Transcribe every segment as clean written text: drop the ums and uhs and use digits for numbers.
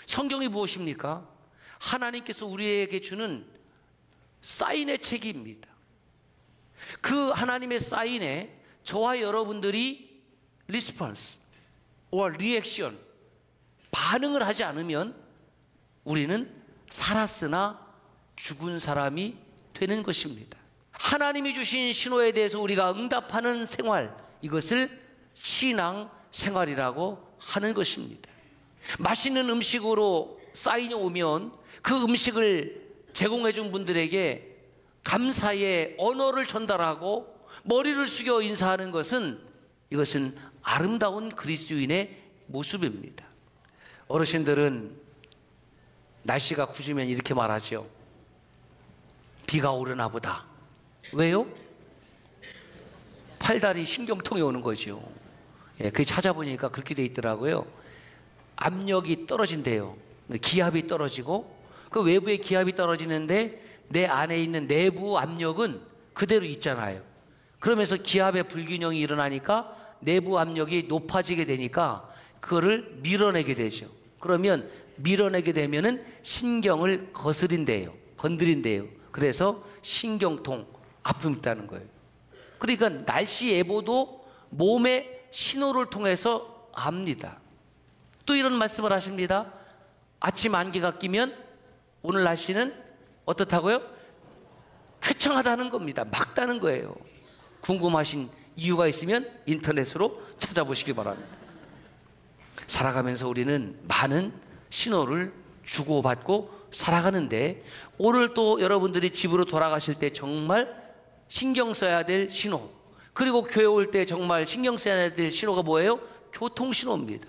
성경이 무엇입니까? 하나님께서 우리에게 주는 사인의 책입니다. 그 하나님의 사인에 저와 여러분들이 리스폰스 or 리액션, 반응을 하지 않으면 우리는 살았으나 죽은 사람이 되는 것입니다. 하나님이 주신 신호에 대해서 우리가 응답하는 생활, 이것을 신앙 생활이라고 하는 것입니다. 맛있는 음식으로 사인이 오면 그 음식을 제공해 준 분들에게 감사의 언어를 전달하고 머리를 숙여 인사하는 것은, 이것은 아름다운 그리스도인의 모습입니다. 어르신들은 날씨가 굳으면 이렇게 말하죠. 비가 오려나 보다. 왜요? 팔다리 신경통이 오는 거죠. 예, 그 찾아보니까 그렇게 돼 있더라고요. 압력이 떨어진대요. 기압이 떨어지고, 그 외부의 기압이 떨어지는데 내 안에 있는 내부 압력은 그대로 있잖아요. 그러면서 기압의 불균형이 일어나니까 내부 압력이 높아지게 되니까 그거를 밀어내게 되죠. 그러면 밀어내게 되면은 신경을 건드린대요. 그래서 신경통, 아픔이 있다는 거예요. 그러니까 날씨 예보도 몸의 신호를 통해서 압니다. 또 이런 말씀을 하십니다. 아침 안개가 끼면 오늘 날씨는 어떻다고요? 쾌청하다는 겁니다. 맑다는 거예요. 궁금하신 이유가 있으면 인터넷으로 찾아보시기 바랍니다. 살아가면서 우리는 많은 신호를 주고받고 살아가는데, 오늘 또 여러분들이 집으로 돌아가실 때 정말 신경 써야 될 신호, 그리고 교회 올 때 정말 신경 써야 될 신호가 뭐예요? 교통신호입니다.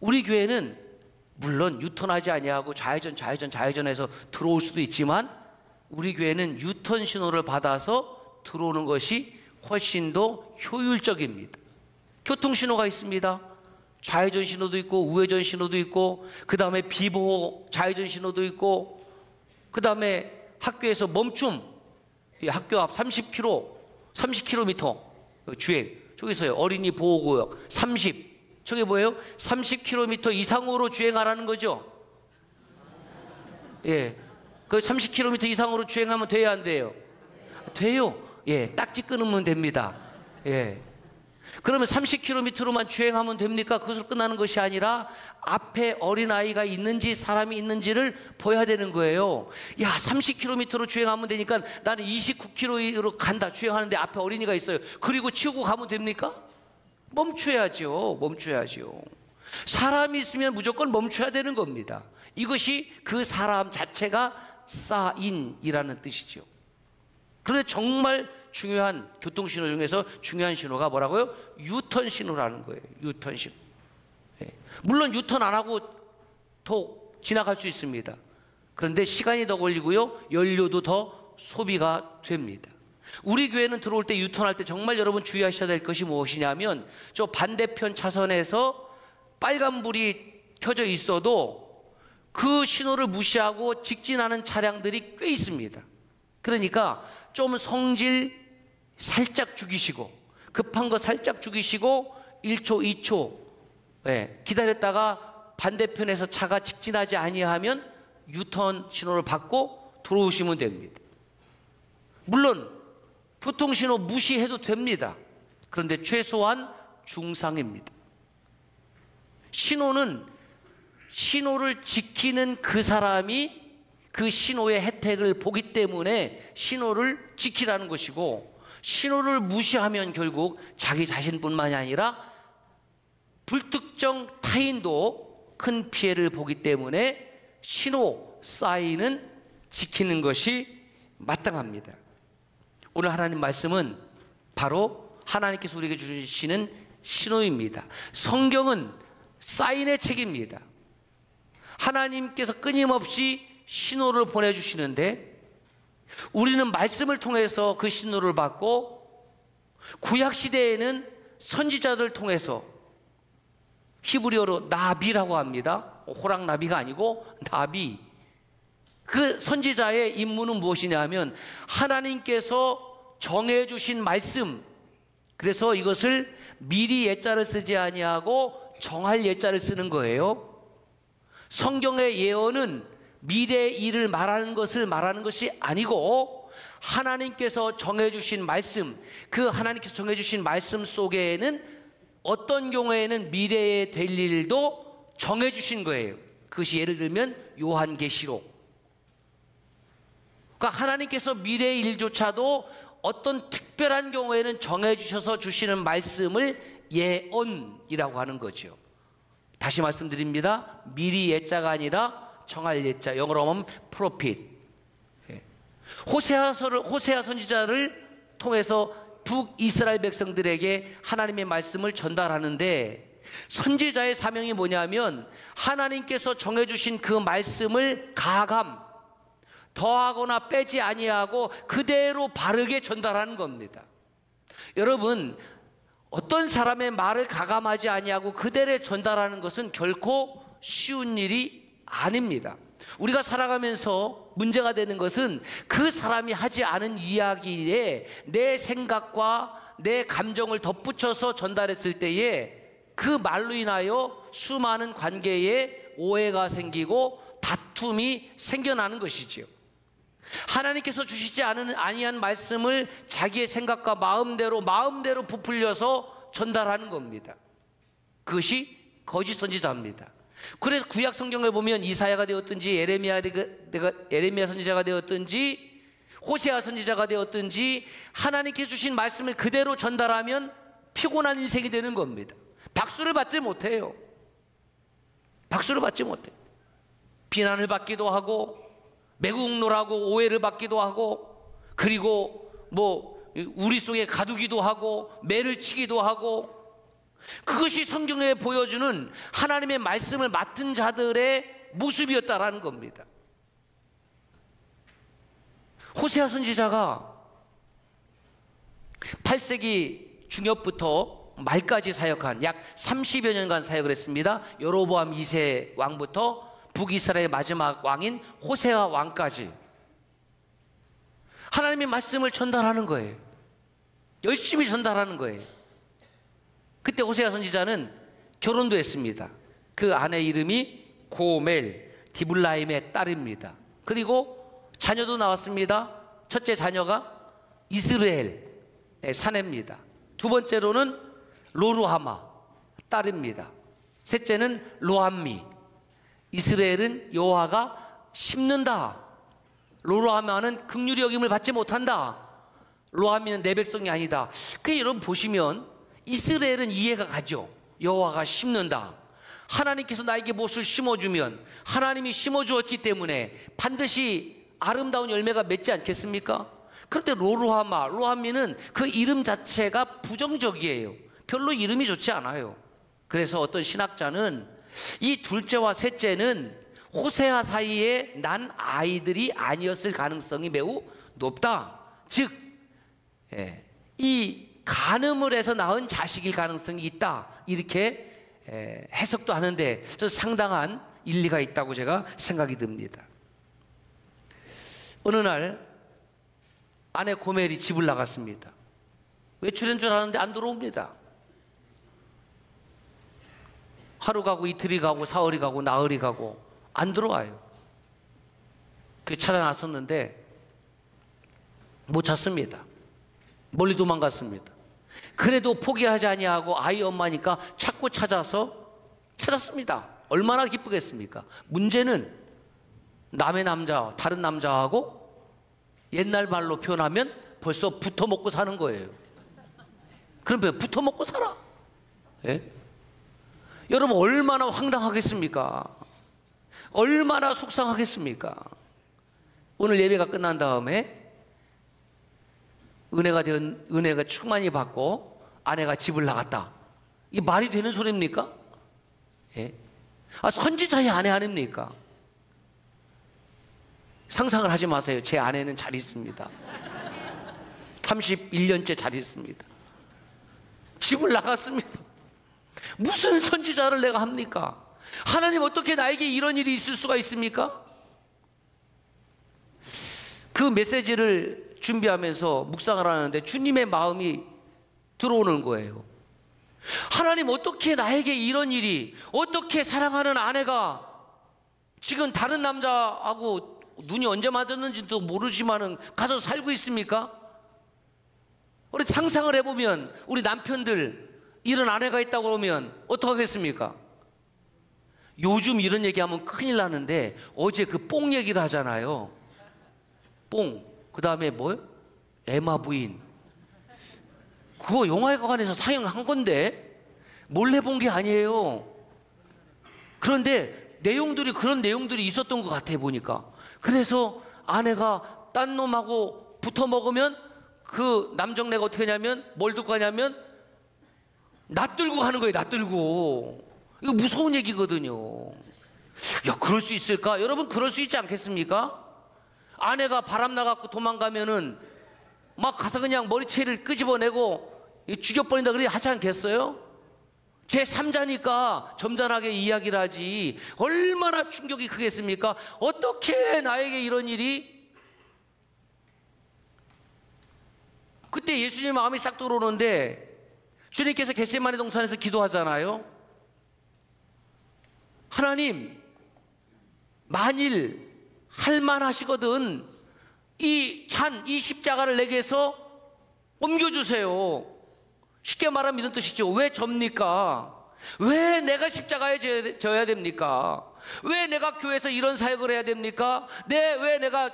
우리 교회는 물론 유턴하지 아니하고 좌회전해서 들어올 수도 있지만, 우리 교회는 유턴 신호를 받아서 들어오는 것이 훨씬 더 효율적입니다. 교통신호가 있습니다. 좌회전 신호도 있고 우회전 신호도 있고, 그 다음에 비보호 좌회전 신호도 있고, 그 다음에 학교에서 멈춤, 학교 앞 30km 주행, 저기서요 어린이 보호구역 30, 저게 뭐예요? 30km 이상으로 주행하라는 거죠. 예, 그 30km 이상으로 주행하면 돼야 안 돼요? 돼요. 예, 딱지 끊으면 됩니다. 예. 그러면 30km로만 주행하면 됩니까? 그것으로 끝나는 것이 아니라 앞에 어린아이가 있는지 사람이 있는지를 봐야 되는 거예요. 야, 30km로 주행하면 되니까 나는 29km로 간다, 주행하는데 앞에 어린이가 있어요. 그리고 치우고 가면 됩니까? 멈춰야죠. 사람이 있으면 무조건 멈춰야 되는 겁니다. 이것이 그 사람 자체가 사인이라는 뜻이죠. 그런데 정말 중요한 교통신호 중에서 중요한 신호가 뭐라고요? 유턴 신호라는 거예요. 유턴 신호. 예. 물론 유턴 안 하고 더 지나갈 수 있습니다. 그런데 시간이 더 걸리고요, 연료도 더 소비가 됩니다. 우리 교회는 들어올 때, 유턴할 때 정말 여러분 주의하셔야 될 것이 무엇이냐면, 저 반대편 차선에서 빨간불이 켜져 있어도 그 신호를 무시하고 직진하는 차량들이 꽤 있습니다. 그러니까 좀 성질 살짝 죽이시고, 급한 거 살짝 죽이시고 1초, 2초 기다렸다가 반대편에서 차가 직진하지 아니하면 유턴 신호를 받고 들어오시면 됩니다. 물론 교통신호 무시해도 됩니다. 그런데 최소한 중상입니다. 신호를 지키는 그 사람이 그 신호의 혜택을 보기 때문에 신호를 지키라는 것이고, 신호를 무시하면 결국 자기 자신뿐만이 아니라 불특정 타인도 큰 피해를 보기 때문에 신호 사인은 지키는 것이 마땅합니다. 오늘 하나님 말씀은 바로 하나님께서 우리에게 주시는 신호입니다. 성경은 사인의 책입니다. 하나님께서 끊임없이 신호를 보내주시는데, 우리는 말씀을 통해서 그 신호를 받고, 구약시대에는 선지자들을 통해서, 히브리어로 나비라고 합니다. 호랑나비가 아니고 나비. 그 선지자의 임무는 무엇이냐 하면 하나님께서 정해주신 말씀, 그래서 이것을 미리 예자를 쓰지 아니하고 정할 예자를 쓰는 거예요. 성경의 예언은 미래의 일을 말하는 것이 아니고 하나님께서 정해주신 말씀, 그 하나님께서 정해주신 말씀 속에는 어떤 경우에는 미래에 될 일도 정해주신 거예요. 그것이 예를 들면 요한계시록. 그러니까 하나님께서 미래의 일조차도 어떤 특별한 경우에는 정해주셔서 주시는 말씀을 예언이라고 하는 거죠. 다시 말씀드립니다. 미리 예자가 아니라 정할 예자, 영어로 하면 프로핏. 호세아 선지자를 통해서 북이스라엘 백성들에게 하나님의 말씀을 전달하는데, 선지자의 사명이 뭐냐면 하나님께서 정해주신 그 말씀을 가감, 더하거나 빼지 아니하고 그대로 바르게 전달하는 겁니다. 여러분, 어떤 사람의 말을 가감하지 아니하고 그대로 전달하는 것은 결코 쉬운 일이 아닙니다. 우리가 살아가면서 문제가 되는 것은 그 사람이 하지 않은 이야기에 내 생각과 내 감정을 덧붙여서 전달했을 때에 그 말로 인하여 수많은 관계에 오해가 생기고 다툼이 생겨나는 것이지요. 하나님께서 주시지 아니한 말씀을 자기의 생각과 마음대로 부풀려서 전달하는 겁니다. 그것이 거짓 선지자입니다. 그래서 구약 성경을 보면 이사야가 되었든지 에레미야 선지자가 되었든지 호세아 선지자가 되었든지 하나님께서 주신 말씀을 그대로 전달하면 피곤한 인생이 되는 겁니다. 박수를 받지 못해요. 박수를 받지 못해요. 비난을 받기도 하고 매국노라고 오해를 받기도 하고, 그리고 우리 속에 가두기도 하고 매를 치기도 하고, 그것이 성경에 보여주는 하나님의 말씀을 맡은 자들의 모습이었다라는 겁니다. 호세아 선지자가 8세기 중엽부터 말까지 사역한 약 30여 년간 사역을 했습니다. 여로보암 2세 왕부터 북이스라엘의 마지막 왕인 호세아 왕까지 하나님의 말씀을 전달하는 거예요. 열심히 전달하는 거예요. 그때 호세아 선지자는 결혼도 했습니다. 그 아내 이름이 고멜, 디블라임의 딸입니다. 그리고 자녀도 나왔습니다. 첫째 자녀가 이스라엘의 사내입니다. 두 번째로는 로루하마, 딸입니다. 셋째는 로암미. 이스라엘은 여호와가 심는다. 로루하마는 긍휼히 여김을 받지 못한다. 로암미는 내 백성이 아니다. 그 여러분 보시면 이스라엘은 이해가 가죠. 여호와가 심는다. 하나님께서 나에게 무엇을 심어주면 하나님이 심어주었기 때문에 반드시 아름다운 열매가 맺지 않겠습니까? 그런데 로암미는 그 이름 자체가 부정적이에요. 별로 이름이 좋지 않아요. 그래서 어떤 신학자는 이 둘째와 셋째는 호세아 사이에 난 아이들이 아니었을 가능성이 매우 높다. 즉, 이 간음을 해서 낳은 자식일 가능성이 있다. 이렇게 해석도 하는데 상당한 일리가 있다고 제가 생각이 듭니다. 어느 날 아내 고멜이 집을 나갔습니다. 외출한 줄 알았는데 안 들어옵니다. 하루 가고 이틀이 가고 사흘이 가고 나흘이 가고 안 들어와요. 그 찾아 나섰는데 못 찾습니다. 멀리 도망갔습니다. 그래도 포기하지 아니하고 아이 엄마니까 자꾸 찾았습니다. 얼마나 기쁘겠습니까? 문제는 남의 남자, 다른 남자하고 옛날 말로 표현하면 벌써 붙어 먹고 사는 거예요. 그럼 왜 붙어 먹고 살아? 예? 여러분 얼마나 황당하겠습니까? 얼마나 속상하겠습니까? 오늘 예배가 끝난 다음에 은혜가 충만히 받고 아내가 집을 나갔다. 이 말이 되는 소리입니까? 예? 선지자의 아내 아닙니까? 상상을 하지 마세요. 제 아내는 잘 있습니다. 31년째 잘 있습니다. 집을 나갔습니다. 무슨 선지자를 내가 합니까? 하나님 어떻게 나에게 이런 일이 있을 수가 있습니까? 그 메시지를 준비하면서 묵상을 하는데 주님의 마음이 들어오는 거예요. 하나님 어떻게 나에게 이런 일이, 어떻게 사랑하는 아내가 지금 다른 남자하고 눈이 언제 맞았는지도 모르지만은 가서 살고 있습니까? 우리 상상을 해보면 우리 남편들 이런 아내가 있다고 그러면 어떡하겠습니까? 요즘 이런 얘기하면 큰일 나는데 어제 그 뽕 얘기를 하잖아요. 뽕. 그 다음에 뭐요? 에마 부인. 그거 영화관에서 상영한 건데 몰래 본 게 아니에요. 그런데 내용들이 그런 내용들이 있었던 것 같아 보니까. 그래서 아내가 딴 놈하고 붙어 먹으면 그 남정네가 어떻게 하냐면 뭘 듣고 하냐면 낯들고 하는 거예요. 낯들고. 이거 무서운 얘기거든요. 야, 그럴 수 있을까? 여러분, 그럴 수 있지 않겠습니까? 아내가 바람 나갖고 도망가면은 막 가서 그냥 머리채를 끄집어내고 죽여버린다 그러지 하지 않겠어요? 제 3자니까 점잖하게 이야기를 하지 얼마나 충격이 크겠습니까? 어떻게 나에게 이런 일이? 그때 예수님 마음이 싹 들어오는데 주님께서 겟세마네 동산에서 기도하잖아요. 하나님, 만일 할만하시거든 이 십자가를 내게서 옮겨주세요. 쉽게 말하면 이런 뜻이죠. 왜 접니까? 왜 내가 십자가에 져야 됩니까? 왜 내가 교회에서 이런 사역을 해야 됩니까? 왜 내가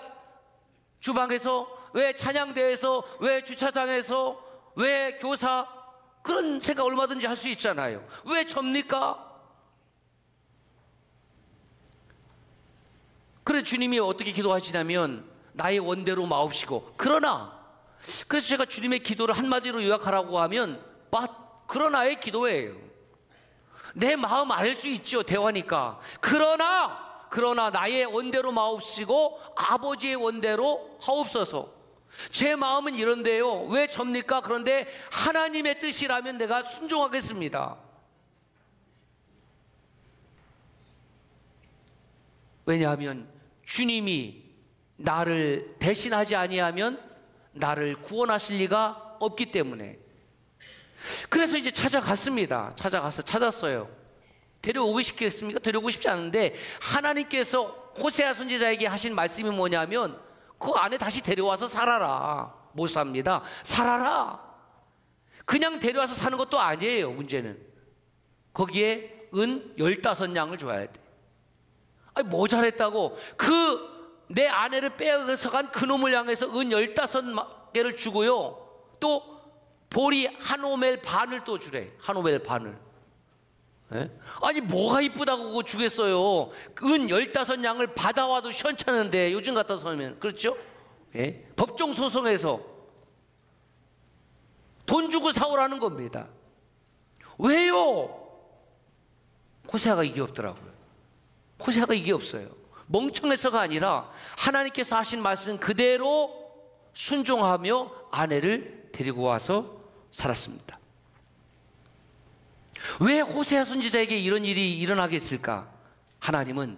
주방에서, 왜 찬양대에서, 왜 주차장에서, 왜 교사, 그런 생각 얼마든지 할 수 있잖아요. 왜 접니까? 그래 주님이 어떻게 기도하시냐면 나의 원대로 마옵시고 그러나, 그래서 제가 주님의 기도를 한마디로 요약하라고 하면 그러나의 기도예요. 내 마음 알 수 있죠, 대화니까. 그러나 나의 원대로 마옵시고 아버지의 원대로 하옵소서. 제 마음은 이런데요. 왜 접니까? 그런데 하나님의 뜻이라면 내가 순종하겠습니다. 왜냐하면 주님이 나를 대신하지 아니하면 나를 구원하실 리가 없기 때문에. 그래서 이제 찾았어요. 데려오고 싶겠습니까? 데려오고 싶지 않은데 하나님께서 호세아 선지자에게 하신 말씀이 뭐냐면 그 안에 다시 데려와서 살아라. 못 삽니다. 살아라. 그냥 데려와서 사는 것도 아니에요. 문제는 거기에 은 15양을 줘야 돼. 아니 뭐 잘했다고 내 아내를 빼앗아간 그놈을 향해서 은 15개를 주고요. 또 보리 한 오멜 반을 또 주래. 한 오멜 반을. 예? 아니 뭐가 이쁘다고 그거 주겠어요. 은 15양을 받아와도 시원찮은데 요즘 같아서는. 그렇죠? 예? 법정 소송에서 돈 주고 사오라는 겁니다. 왜요? 호세아가 이게 없더라고요. 호세아가 이게 없어요. 멍청해서가 아니라 하나님께서 하신 말씀 그대로 순종하며 아내를 데리고 와서 살았습니다. 왜 호세아 선지자에게 이런 일이 일어나게 했을까? 하나님은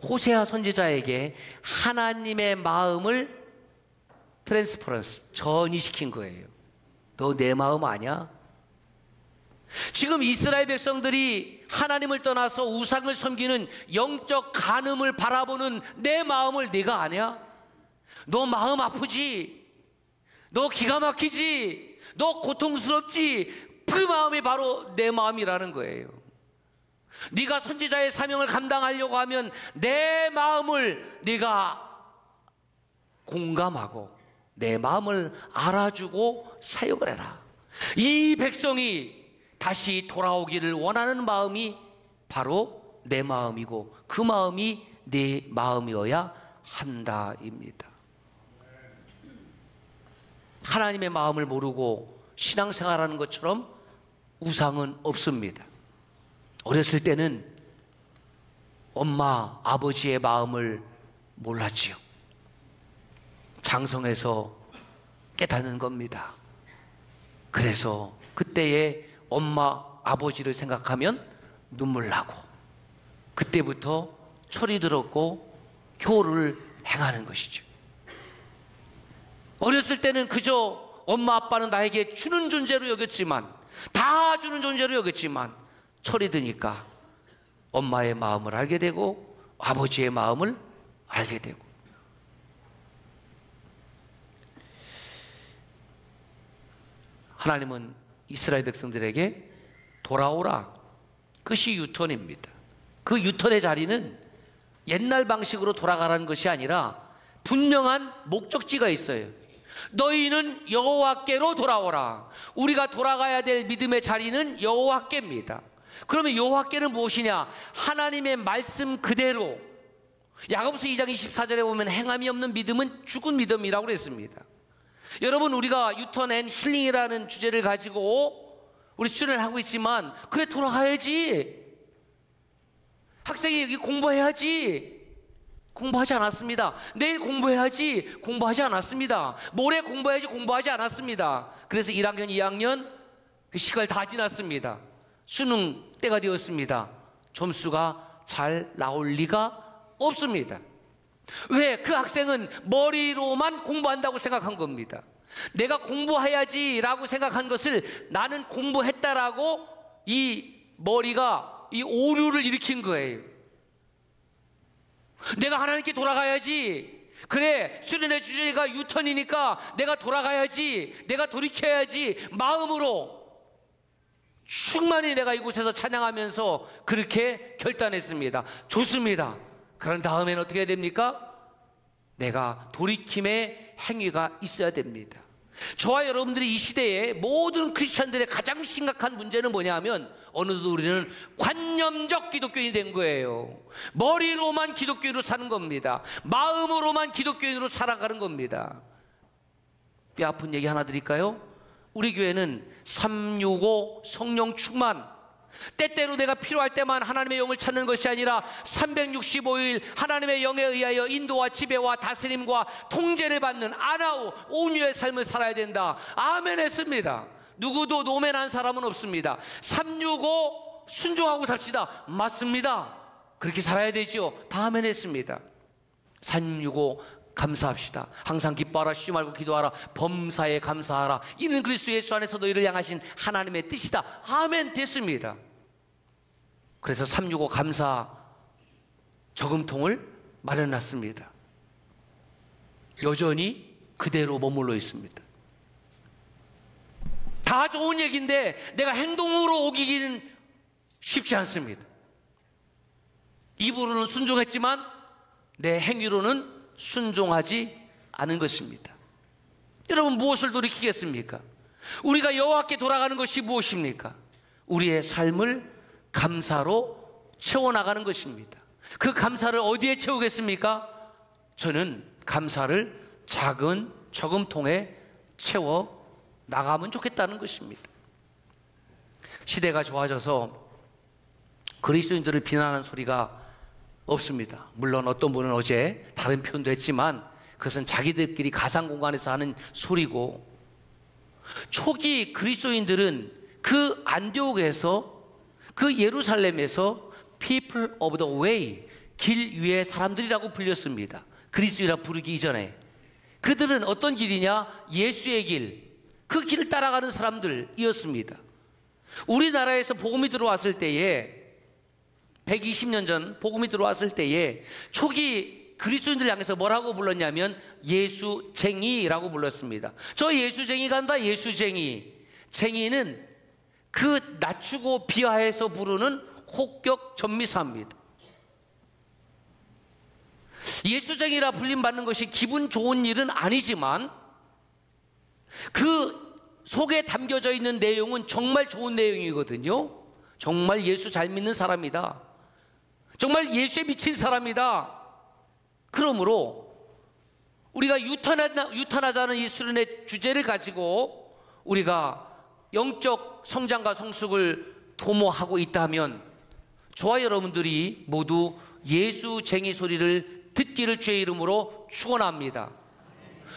호세아 선지자에게 하나님의 마음을 트랜스퍼런스, 전이시킨 거예요. 너 내 마음 아냐? 지금 이스라엘 백성들이 하나님을 떠나서 우상을 섬기는 영적 간음을 바라보는 내 마음을 네가 아냐? 너 마음 아프지? 너 기가 막히지? 너 고통스럽지? 그 마음이 바로 내 마음이라는 거예요. 네가 선지자의 사명을 감당하려고 하면 내 마음을 네가 공감하고 내 마음을 알아주고 사역을 해라. 이 백성이 다시 돌아오기를 원하는 마음이 바로 내 마음이고 그 마음이 네 마음이어야 한다입니다. 하나님의 마음을 모르고 신앙생활하는 것처럼 우상은 없습니다. 어렸을 때는 엄마, 아버지의 마음을 몰랐지요. 장성해서 깨닫는 겁니다. 그래서 그때의 엄마, 아버지를 생각하면 눈물 나고 그때부터 철이 들었고 효를 행하는 것이죠. 어렸을 때는 그저 엄마, 아빠는 나에게 주는 존재로 여겼지만, 다 주는 존재로 여겼지만 철이 드니까 엄마의 마음을 알게 되고 아버지의 마음을 알게 되고, 하나님은 이스라엘 백성들에게 돌아오라, 그것이 유턴입니다. 그 유턴의 자리는 옛날 방식으로 돌아가라는 것이 아니라 분명한 목적지가 있어요. 너희는 여호와께로 돌아오라. 우리가 돌아가야 될 믿음의 자리는 여호와께입니다. 그러면 여호와께는 무엇이냐? 하나님의 말씀 그대로, 야고보서 2장 24절에 보면 행함이 없는 믿음은 죽은 믿음이라고 그랬습니다. 여러분, 우리가 유턴 앤 힐링이라는 주제를 가지고 우리 수련을 하고 있지만, 그래 돌아가야지, 학생이 여기 공부해야지, 공부하지 않았습니다. 내일 공부해야지, 공부하지 않았습니다. 모레 공부해야지, 공부하지 않았습니다. 그래서 1학년, 2학년 그 시간이 다 지났습니다. 수능 때가 되었습니다. 점수가 잘 나올 리가 없습니다. 왜? 그 학생은 머리로만 공부한다고 생각한 겁니다. 내가 공부해야지 라고 생각한 것을 나는 공부했다라고 이 머리가 이 오류를 일으킨 거예요. 내가 하나님께 돌아가야지, 그래 수련의 주제가 유턴이니까 내가 돌아가야지, 내가 돌이켜야지 마음으로 충만히 내가 이곳에서 찬양하면서 그렇게 결단했습니다. 좋습니다. 그런 다음에는 어떻게 해야 됩니까? 내가 돌이킴의 행위가 있어야 됩니다. 저와 여러분들이 이 시대에 모든 크리스찬들의 가장 심각한 문제는 뭐냐면, 어느덧 우리는 관념적 기독교인이 된 거예요. 머리로만 기독교인으로 사는 겁니다. 마음으로만 기독교인으로 살아가는 겁니다. 뼈 아픈 얘기 하나 드릴까요? 우리 교회는 365 성령 충만, 때때로 내가 필요할 때만 하나님의 영을 찾는 것이 아니라 365일 하나님의 영에 의하여 인도와 지배와 다스림과 통제를 받는 아나우 온유의 삶을 살아야 된다. 아멘 했습니다. 누구도 노맨한 사람은 없습니다. 365 순종하고 삽시다. 맞습니다. 그렇게 살아야 되죠. 다 아멘 했습니다. 365 감사합시다. 항상 기뻐하라, 쉬지 말고 기도하라, 범사에 감사하라. 이는 그리스도 예수 안에서 너희를 향하신 하나님의 뜻이다. 아멘 됐습니다. 그래서 365 감사 저금통을 마련했습니다. 여전히 그대로 머물러 있습니다. 다 좋은 얘기인데 내가 행동으로 옮기기는 쉽지 않습니다. 입으로는 순종했지만 내 행위로는 순종하지 않은 것입니다. 여러분, 무엇을 돌이키겠습니까? 우리가 여호와께 돌아가는 것이 무엇입니까? 우리의 삶을 감사로 채워나가는 것입니다. 그 감사를 어디에 채우겠습니까? 저는 감사를 작은 저금통에 채워 나가면 좋겠다는 것입니다. 시대가 좋아져서 그리스도인들을 비난하는 소리가 없습니다. 물론 어떤 분은 어제 다른 표현도 했지만 그것은 자기들끼리 가상 공간에서 하는 소리고, 초기 그리스도인들은 그 안디옥에서, 그 예루살렘에서 people of the way, 길 위의 사람들이라고 불렸습니다. 그리스도인이라 부르기 이전에 그들은 어떤 길이냐? 예수의 길, 그 길을 따라가는 사람들이었습니다. 우리나라에서 복음이 들어왔을 때에, 120년 전 복음이 들어왔을 때에 초기 그리스도인들 향해서 뭐라고 불렀냐면 예수쟁이라고 불렀습니다. 저 예수쟁이 간다, 예수쟁이. 쟁이는 그 낮추고 비하해서 부르는 혹격 전미사입니다. 예수쟁이라 불림받는 것이 기분 좋은 일은 아니지만 그 속에 담겨져 있는 내용은 정말 좋은 내용이거든요. 정말 예수 잘 믿는 사람이다, 정말 예수에 미친 사람이다. 그러므로 우리가 유턴하자는 이 수련의 주제를 가지고 우리가 영적 성장과 성숙을 도모하고 있다면, 저와 여러분들이 모두 예수쟁이 소리를 듣기를 주의 이름으로 축원합니다.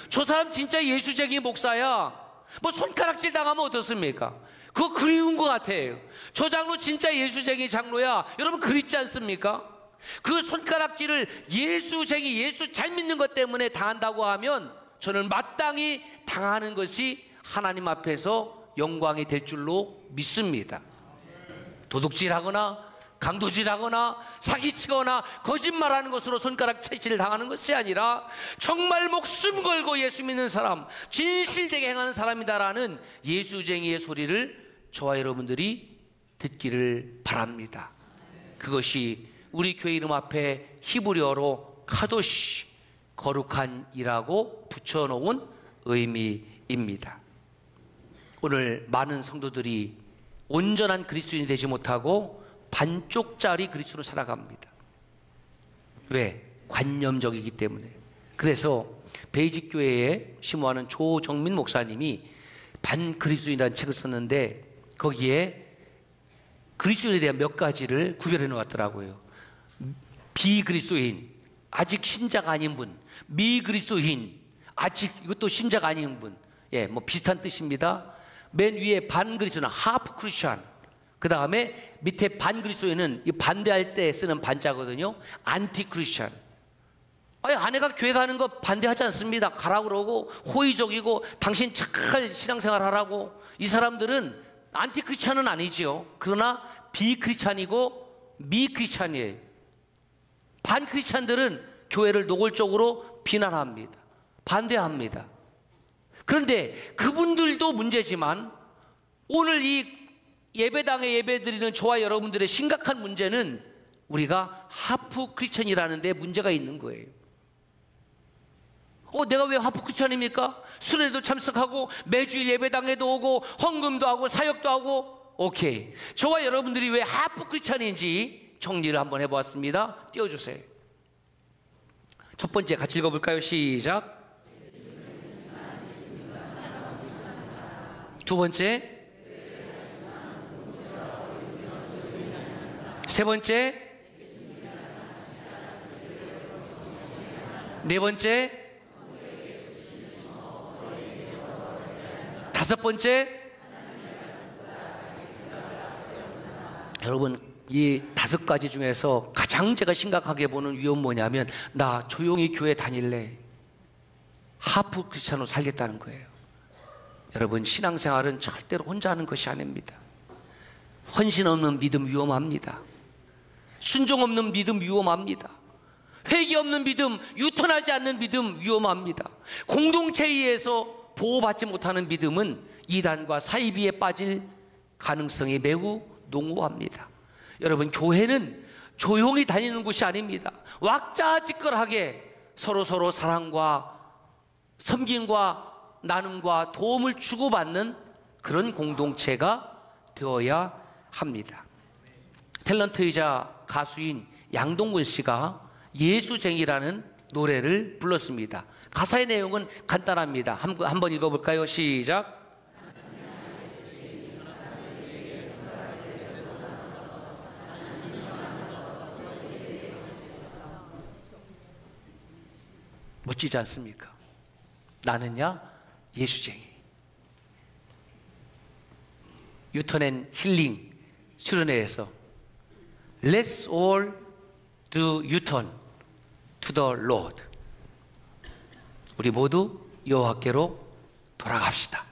저 사람 진짜 예수쟁이 목사야, 뭐 손가락질 당하면 어떻습니까? 그거 그리운 것 같아요. 저 장로 진짜 예수쟁이 장로야, 여러분 그립지 않습니까? 그 손가락질을 예수쟁이, 예수 잘 믿는 것 때문에 당한다고 하면 저는 마땅히 당하는 것이 하나님 앞에서 영광이 될 줄로 믿습니다. 도둑질하거나 강도질하거나 사기치거나 거짓말하는 것으로 손가락 채찍을 당하는 것이 아니라 정말 목숨 걸고 예수 믿는 사람, 진실되게 행하는 사람이다라는 예수쟁이의 소리를 저와 여러분들이 듣기를 바랍니다. 그것이 우리 교회 이름 앞에 히브리어로 카도시, 거룩한 이라고 붙여놓은 의미입니다. 오늘 많은 성도들이 온전한 그리스도인이 되지 못하고 반쪽짜리 그리스도로 살아갑니다. 왜? 관념적이기 때문에. 그래서 베이직 교회에 심호하는 조정민 목사님이 반그리스도인이라는 책을 썼는데 거기에 그리스도인에 대한 몇 가지를 구별해 놓았더라고요. 비그리스도인, 아직 신자가 아닌 분, 미그리스도인, 아직 이것도 신자가 아닌 분, 뭐 비슷한 뜻입니다. 맨 위에 반그리스도는 하프 크리스천, 그 다음에 밑에 반그리스도인은 반대할 때 쓰는 반자거든요. 안티 크리스천. 아니, 아내가 교회 가는 거 반대하지 않습니다. 가라고 그러고 호의적이고 당신 착할 신앙생활 하라고. 이 사람들은 안티 크리스천은 아니지요. 그러나 비크리스천이고 미크리스천이에요. 반크리스천들은 교회를 노골적으로 비난합니다. 반대합니다. 그런데 그분들도 문제지만 오늘 이 예배당에 예배드리는 저와 여러분들의 심각한 문제는 우리가 하프 크리스천이라는 데 문제가 있는 거예요. 내가 왜 하프 크리스천입니까? 수련회도 참석하고 매주일 예배당에도 오고 헌금도 하고 사역도 하고. 오케이, 저와 여러분들이 왜 하프 크리스천인지 정리를 한번 해보았습니다. 띄워주세요. 첫 번째 같이 읽어볼까요? 시작. 두 번째, 세 번째, 네 번째, 다섯 번째. 여러분, 이 다섯 가지 중에서 가장 제가 심각하게 보는 위험은 뭐냐면 나 조용히 교회 다닐래, 하프 크리스천으로 살겠다는 거예요. 여러분, 신앙생활은 절대로 혼자 하는 것이 아닙니다. 헌신 없는 믿음 위험합니다. 순종 없는 믿음 위험합니다. 회개 없는 믿음, 유턴하지 않는 믿음 위험합니다. 공동체에 의해서 보호받지 못하는 믿음은 이단과 사이비에 빠질 가능성이 매우 농후합니다. 여러분, 교회는 조용히 다니는 곳이 아닙니다. 왁자지껄하게 서로 사랑과 섬김과 나눔과 도움을 주고받는 그런 공동체가 되어야 합니다. 탤런트이자 가수인 양동근 씨가 예수쟁이라는 노래를 불렀습니다. 가사의 내용은 간단합니다. 한번 읽어볼까요? 시작. 멋지지 않습니까? 나는야 예수쟁이. 유턴 앤 힐링 수련회에서 Let's all do U-turn to the Lord. 우리 모두 여호와께로 돌아갑시다.